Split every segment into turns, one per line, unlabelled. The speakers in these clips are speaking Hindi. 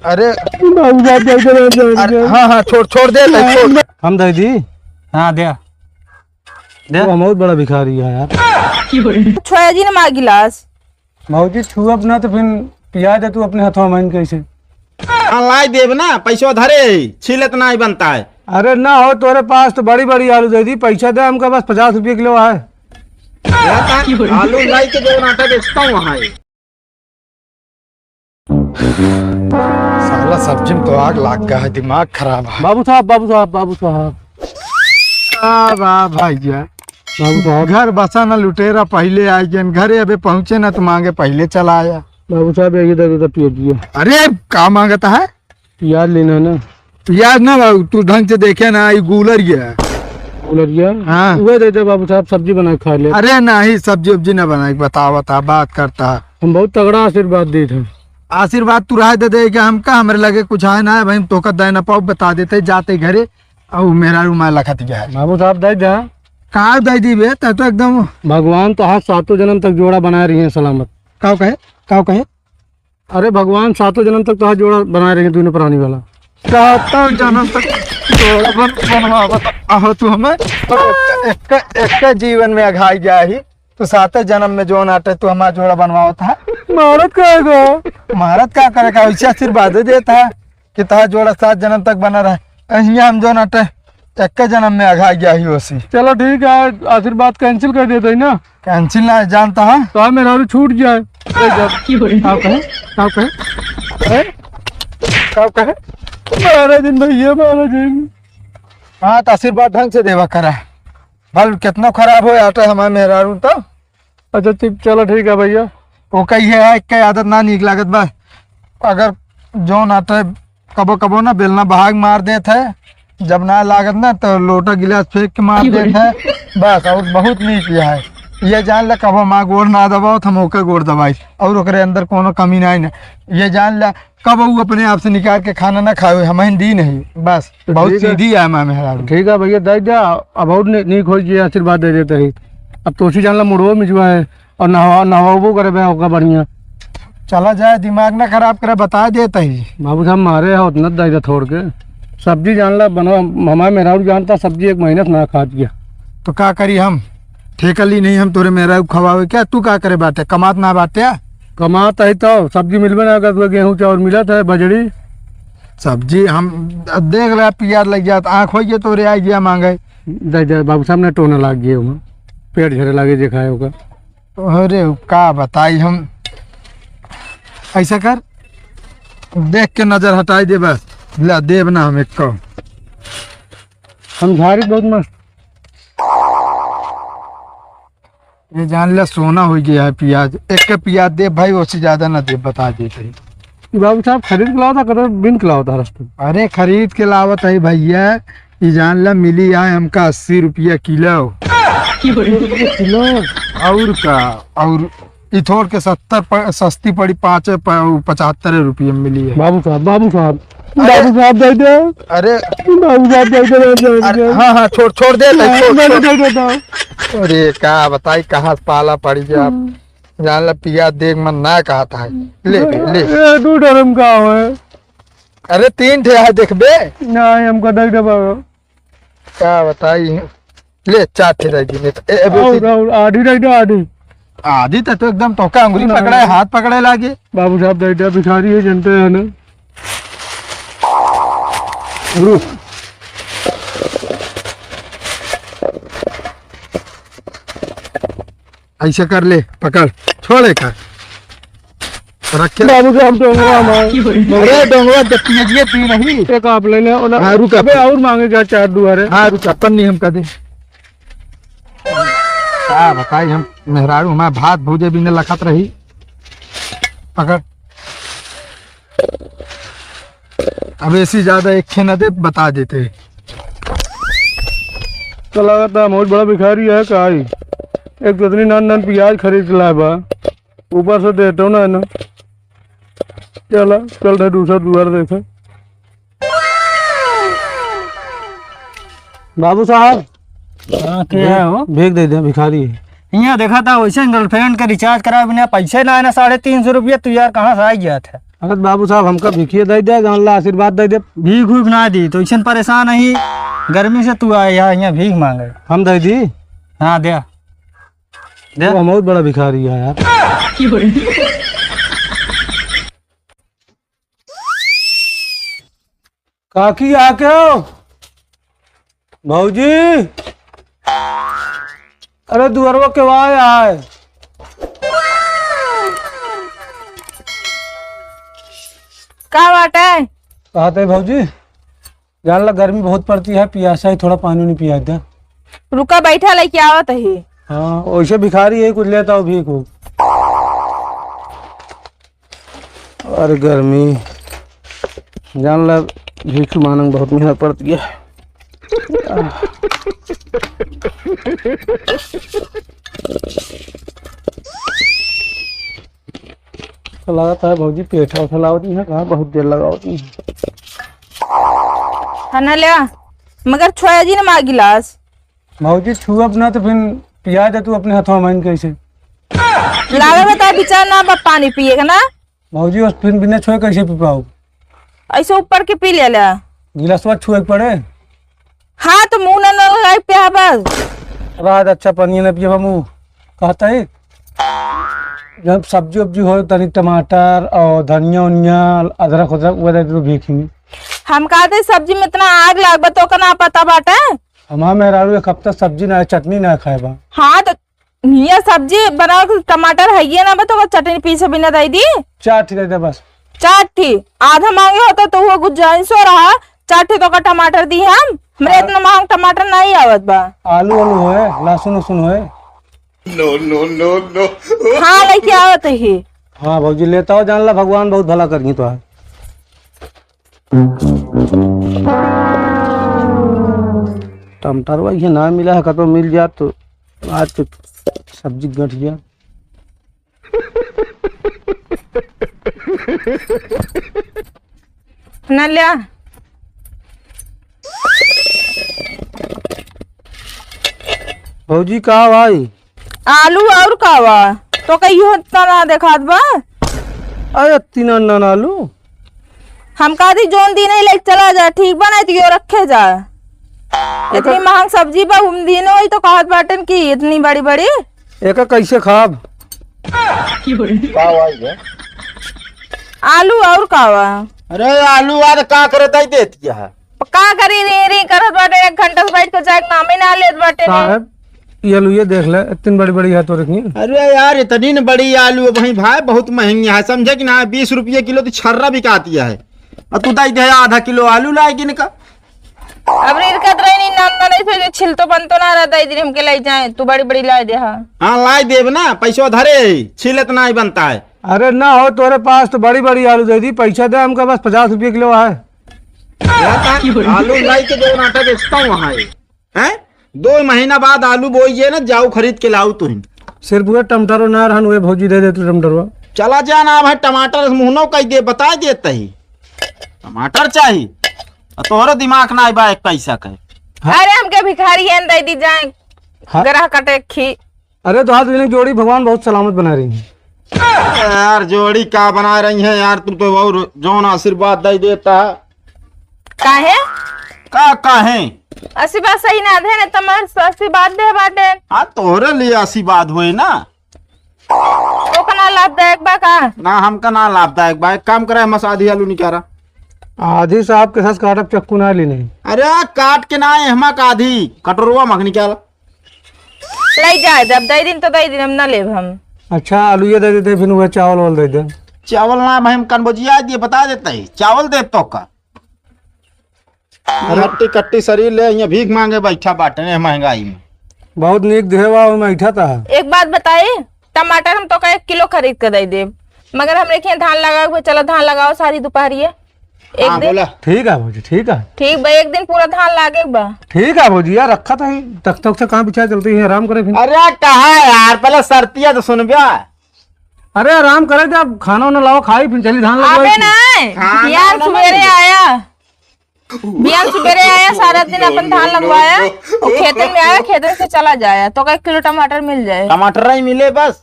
अरे
बाबू साहब
हाँ हाँ छोड़ दे छोड़।
हम दे दी।
हाँ दे
वो बहुत बड़ा भिखारी है यार।
छोया जी ने मार गिलास
मौजी छू अपना तो फिर पिया दे तू अपने हाथों में कैसे।
लाई देव ना पैसा धरे छिलत नहीं बनता है।
अरे ना हो तोरे पास तो बड़ी बड़ी आलू दे दी, पैसा दे हमका बस 50 रुपये किलो है।
आलू लाई के जो आटा बेचता हूँ वहाँ
साला सब्जी में तो आग लग गया है, दिमाग खराब है।
बाबू साहब बाबू साहब बाबू साहब
वाह भैया
बाबू साहब
घर बसा न लुटेरा पहले आई गए, घरे अबे पहुंचे ना तो मांगे पहले चला आया।
बाबू साहब एक इधर पियो दिया।
अरे क्या मांगता है?
प्याज लेना ना।
प्याज ना बाबू, तू ढंग से देखे ना, ये गूलर गया है।
गया
हाँ
वो दे दे बाबू साहब, सब्जी बना खा ले।
अरे नहीं सब्जी उब्जी ना बनाई, बता बात करता है।
हम बहुत तगड़ा आशीर्वाद दी थे।
आशीर्वाद तू रहा दे क्या हमका, हमरे लगे कुछ है ना भाई, तो दे ना पाओ बता देते जाते घरे और मेरा रूमा लखत गया है।
बाबू साहब दे जा
कहा दे दी बे तो एकदम
भगवान तो हाथ 7 जन्म तक जोड़ा बनाए रही है सलामत।
काव कहे
अरे भगवान 7 जन्म तक तो हाथ जोड़ा बनाए रही है दोनों प्राणी वाला।
7 जन्म तक जोड़ा बनवावत आहो तू हमें एक जीवन में अघाई गया ही तो 7 जन्म में जो नाटे तू हमारा जोड़ा बनवावत है।
महाराज कहेगा
महाराज क्या करेगा, ऐसे आशीर्वाद देता है कि तहा जोड़ा 7 जन्म तक बना रहे। अहिया हम जो नाटे 1 जन्म में अघाई गया ही उसी।
चलो ठीक है, आशीर्वाद कैंसिल कर देते है ना।
कैंसिल ना जानता है
तो मेरा छूट जाए। महाराज भैया महाराज
हाँ तो आशीर्वाद ढंग से देवा करा भल कितना खराब हो आटा हमारे मेहरा तो।
अच्छा ठीक, चलो ठीक है भैया।
वो कही है एक आदत ना निक लागत बा, अगर जो नाटे कबो कबो ना बेलना भाग मार देते है, जब ना लागत ना तो लोटा गिलास फेंक के मार देते है बस। और बहुत नीक है ये जान ले, कबो माँ गोड़ ना दबाओ तो हम ओके गोड़ दबाई और ओकरे अंदर कोनो कमी नहीं ये जान ले। कब वो अपने आप से निकाल के खाना ना खाए हमें दी नहीं बस। बहुत सीधी है माँ मेहरा।
ठीक है भैया दे जा, अब और नीक हो जाए आशीर्वाद दे देते ही। अब तो जान ला मुड़ो मिजवा है और नहावो करे होगा बढ़िया।
चला जाए दिमाग ना खराब करे, बता देता ही।
बाबू साहब मारे है उतना दे छोड़ के सब्जी जान ला बनो हमारे मेहरा जानता सब्जी 1 महीने से ना खा गया
तो क्या करी हम ठेकली नहीं हम तोरे मेहरा खवावे क्या, तू क्या करे बाटे कमात ना बाटे।
कमाता है तो सब्जी मिलबे ना कर, गेहूँ चावल मिला था बजड़ी
सब्जी हम देख रहे प्याज लग गया आँख हो गया तो रे आ गया मांगे।
दे बाबू साहब ने टोने लग गए वहाँ, पेट झरे लगे जे खाए होगा।
अरे का बताई हम, ऐसा कर देख के नजर हटाई दे बस, ला देव ना हम एक
हम झाड़ी बहुत मस्त।
ये जान ले सोना हो गया है प्याज, एक के प्याज दे भाई, उससे ज्यादा ना दे बता देते।
बाबू साहब खरीद के लाओ था कदर बिन के लाओ था रास्ते।
अरे खरीद के लावत है भैया, ये जान ला मिली है हमका 80 रुपया किलो।
किलो
और का और इथोर के 70 सस्ती पड़ी 75 रुपये में मिली है।
बाबू साहब बाबू साहब बाबू साहब दे दो।
अरे
बाबू साहब दे दो।
हाँ छोड़ दे
मैं दे देता हूँ।
अरे क्या बताई कहाँ पाला पड़ गया, जान ला पिया देख मन ना कहा था। ले ले
2 डरम का है।
अरे 3 ठे है देखबे
नहीं हमको दे दे बाबू।
क्या बताई ले 4 ठे रह गई
आधी दे दो आधी।
आधी तो एकदम तो का अंगुली पकड़े हाथ पकड़े लागे।
बाबू साहब दे दो, भिखारी है जनते है ना। रुक
ऐसे कर ले पकड़ छोड़े का रखे।
बाबू साहब डोंगरा
अरे डोंगवा पिए पी नहीं
एक आप ले ले।
हाँ, रुक
अबे और मांगेगा 4 दुआरे।
हाँ रुक पन्नी हम कर दे। क्या बताई हम मेहरारू हमारे भात भूजे भी न लखत रही। पकड़ अब ऐसी ज्यादा एक खे न दे बता देते।
तो लगता बहुत बड़ा भिखारी है का ही। एक तो इतनी नान प्याज खरीद के लाए बा, ऊपर से देता ना ना। चला चल रहे दूसरा दुआर देखे। बाबू साहब
क्या हो
भेज दे दे, भिखारी है।
यहाँ देखा था वैसे गर्लफ्रेंड का रिचार्ज करा बिना पैसे ना आना 350 रुपया, तू यार कहाँ से आ गया था।
अरे बाबू साहब हमका भिखिए दे दे, अल्लाह आशीर्वाद दे दे।
भीख उख ना दी तो ऐसा परेशान नहीं, गर्मी से तू आया यहाँ भीख मांगे।
हम दे दी।
हाँ दे दे।
वो बहुत बड़ा भिखारी है यार। काकी आके हो भौजी। अरे दुअरवा के वाय आए।
का बात है?
कहते हैं भौजी जान ला गर्मी बहुत पड़ती है, पियासा ही थोड़ा पानी नहीं पिया दे।
रुका बैठा लेके आवत है।
हाँ वैसे भिखारी है, कुछ लेता हूँ भीख हो। अरे गर्मी जान ला भीख मांगने बहुत मेहनत पड़ती है। तो लगाता है भौजी पेठा उठा लावती है, कहाँ बहुत देर लगावती है।
खाना ले आ। मगर छोया जी ने मार गिलास।
भौजी छू अपना तो फिर पिया दे तू अपने हाथों में कैसे।
लागे बता बिचार ना बा पानी पिएगा ना।
भौजी उस फिर बिना छुए कैसे पी पाओ।
ऐसे ऊपर के पी ले ला।
गिलास छुए के पड़े।
हाँ तो मुंह ना लगाए पिया बस।
रात अच्छा पानी न पिए मुँह कहता है। जब सब्जी वब्जी हो तनी टमाटर और धनिया उनिया अदरक उदरक वो दे दो भीख में।
हम कहते सब्जी में इतना आग लाग तो का ना पता बाटे।
हमारा मेहरारू एक हफ्ता सब्जी ना चटनी ना खाए बा।
हाँ तो ये सब्जी बना टमाटर है ये ना बतो चटनी पीछे बिना दे दी।
चाट दे दे बस।
चाट थी आधा मांगे होता तो वो गुंजाइश हो रहा। चाट थी तो का टमाटर दी हम। मेरे इतना महंग टमाटर नहीं आवत बा।
आलू वालू होए लहसुन उसुन होए।
हाँ लेके आवत है।
हाँ भौजी लेता हो, जान ला भगवान बहुत भला करिए तो है। टमाटर वही ना मिला है, कतो मिल जाए तो आज तो सब्जी गठ गया।
ना लिया।
भौजी कहा भाई
आलू और कावा तो कहियो ना देखात बा।
अरे तीन ना आलू
हम कहती जोन दी नहीं लेके चला जा ठीक बना तो रखे जा। इतनी महंग सब्जी बा दिन वही तो कहत बाटन की इतनी बड़ी बड़ी।
एक कैसे खाब।
आलू और कावा।
अरे आलू आज का करत आई देती है।
का करी रे करत बाटे 1 घंटा से बैठ के जाए नाम ही ना लेत बाटे।
साहब ये आलू ये देख ले इतनी बड़ी बड़ी है तो रखनी।
अरे यार इतनी न बड़ी आलू वही भाई बहुत महंगी है, समझे कि ना। 20 रुपये किलो तो छर्रा बिकाती है और तू दे दे आधा किलो आलू लाएगी इनका।
अब रिरकत रही नहीं फिर छिल तो बन तो ना रहता इधर हमके ले जाए तू बड़ी बड़ी ला दे।
हाँ लाई देव ना, पैसो धरे छिलत ना ही बनता है।
अरे ना हो तोरे पास तो बड़ी बड़ी आलू दे दी, पैसा दे हमका बस 50 रुपये किलो है।
आलू लाई के जो आटा बेचता हूँ वहाँ है 2 महीना बाद आलू बोइए ना, जाओ खरीद के लाऊ तुम।
सिर्फ वो टमाटर ना रहन हुए भौजी दे देते टमाटर।
चला जाना भाई टमाटर मुहनो कह दे बता देता ही टमाटर चाहिए। तोहरा दिमाग ना बा एक पैसा का।
अरे हमके भिखारी है दे दी जाए।
हाँ?
गरह कटे खी।
अरे तो हाथ देने की जोड़ी भगवान बहुत सलामत बना रही है।
यार जोड़ी का बना रही है यार, तुम तो और जौन आशीर्वाद दे देता है।
काहे
काहे
आशीर्वाद सही ना दे ने तमार आशीर्वाद दे बाटे।
हाँ तोहरे लिए आशीर्वाद हुए ना।
तो कना लाभदायक बा का
ना हमका ना लाभदायक बा। एक काम करे हम आधी आलू निकारा।
आधी साहब के साथ काटब चक्कू ना ली नहीं।
अरे काट के ना हमक आधी कटोरवा मख निकाला।
ले जाए जब दे दिन तो दे दिन हम ना लेब हम।
अच्छा आलू ये दे देते फिर वह चावल वाल दे दे।
चावल ना भाई हम कन्बोजिया दिए बता देता ही चावल दे तो का। हट्टी कट्टी शरीर ले यहाँ भीख मांगे बैठा बाटे महंगाई में।
बहुत नीक देवा में बैठा था।
एक बात बताए टमाटर हम तो का 1 किलो खरीद के दे देब मगर हम रेखिए धान लगाओ। चलो धान लगाओ सारी दोपहरिए एक
हाँ,
दिन।
बोला
ठीक है भौजी ठीक है।
ठीक बा एक दिन पूरा धान लागे बा।
ठीक है भौजी यार रखा था तक तक से कहाँ पीछा चलती है आराम करे फिर।
अरे कहा यार पहले सरतिया तो सुन बिया।
अरे आराम करे जब खाना वाना लाओ खाई फिर चली धान
अबे
लगवाई।
नहीं
हाँ,
बियान
ना,
सुबेरे आया। बियान सुबेरे आया सारा दिन अपन धान लगवाया और खेतन में आया खेतन से चला जाया तो 1 किलो टमाटर मिल जाए।
टमाटर ही मिले बस।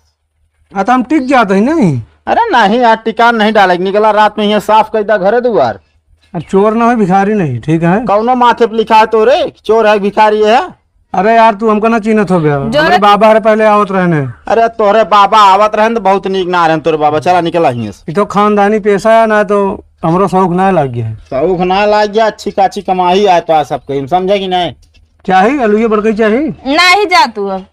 हाँ तो हम टिक जाते हैं नहीं।
अरे नहीं यार, टिकान नहीं डालेगी, निकला रात में यहाँ साफ कर दा घरे दुआर।
चोर ना हो भिखारी नहीं, ठीक है।
कौनो माथे पे लिखा है तो रे चोर है भिखारी है।
अरे यार तू हमको ना चिन्हत हो गया,
जो
हमारे बाबा हरे पहले आवत रहने।
अरे तोरे बाबा आवत रहे तो बहुत नीक ना रहे तोरे बाबा, चला निकला हियां से।
ये तो खानदानी पेशा है ना, तो हमरो शौक ना लग गया है।
शौक ना लाग गया, अच्छी काची कमाई आए तो आ सब कहीं, समझे कि नहीं।
चाहिए अलुए बड़कई चाहिए।
नहीं जा तू अब।